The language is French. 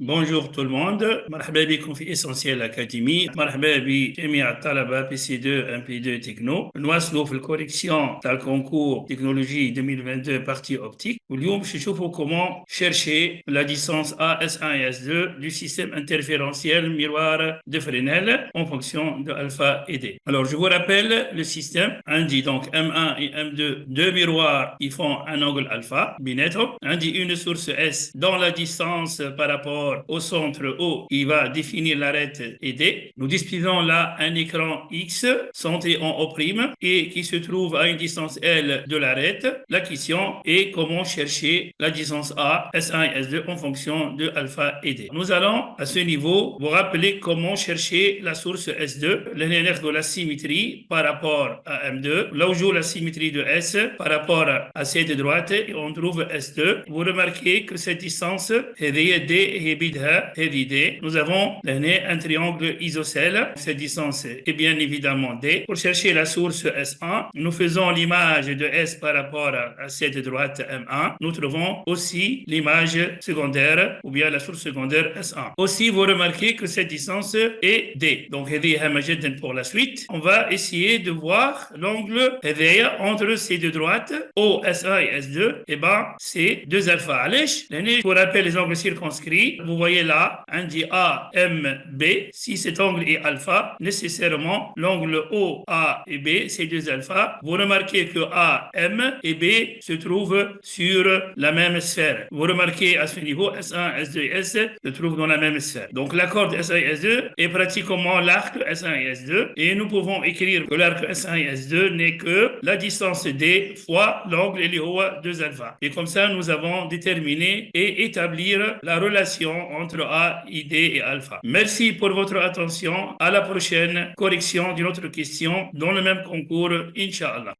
Bonjour tout le monde, مرحبا بكم في Essentiel Academy. مرحبا بجميع الطلبة بي سي 2 ام بي 2 تكنو. نواصلوا في الكوريكسيون تاع الكونكور تكنولوجي 2022 partie optique. واليوم باش نشوفوا comment chercher la distance A S1 et S2 du système interférentiel miroir de Fresnel en fonction de alpha et D. Alors je vous rappelle le système. On dit donc M1 et M2, deux miroirs, ils font un angle alpha بيناتهم. On dit une source S dans la distance par rapport au centre O, il va définir l'arête et D. Nous disposons là un écran X centré en O' et qui se trouve à une distance L de l'arête. La question est comment chercher la distance A, S1 et S2 en fonction de alpha et D. Nous allons à ce niveau vous rappeler comment chercher la source S2, l'énergie de la symétrie par rapport à M2. Là où joue la symétrie de S par rapport à C de droite et on trouve S2. Vous remarquez que cette distance est D et D. Nous avons un triangle isocèle. Cette distance est bien évidemment D. Pour chercher la source S1, nous faisons l'image de S par rapport à cette droite M1. Nous trouvons aussi l'image secondaire ou bien la source secondaire S1. Aussi, vous remarquez que cette distance est D. Donc, pour la suite, on va essayer de voir l'angle entre ces deux droites, O, S1 et S2. Et ben, c'est 2 alpha. Je vous rappelle les angles circonscrits. Vous voyez là, on dit A, M, B. Si cet angle est alpha, nécessairement, l'angle O, A et B, c'est 2 alpha. Vous remarquez que A, M et B se trouvent sur la même sphère. Vous remarquez à ce niveau, S1, S2 et S se trouvent dans la même sphère. Donc, l'accord S1 et S2 est pratiquement l'arc S1 et S2. Et nous pouvons écrire que l'arc S1 et S2 n'est que la distance D fois l'angle LO 2 alpha. Et comme ça, nous avons déterminé et établir la relation entre A, ID et alpha. Merci pour votre attention. À la prochaine correction d'une autre question dans le même concours, Inch'Allah.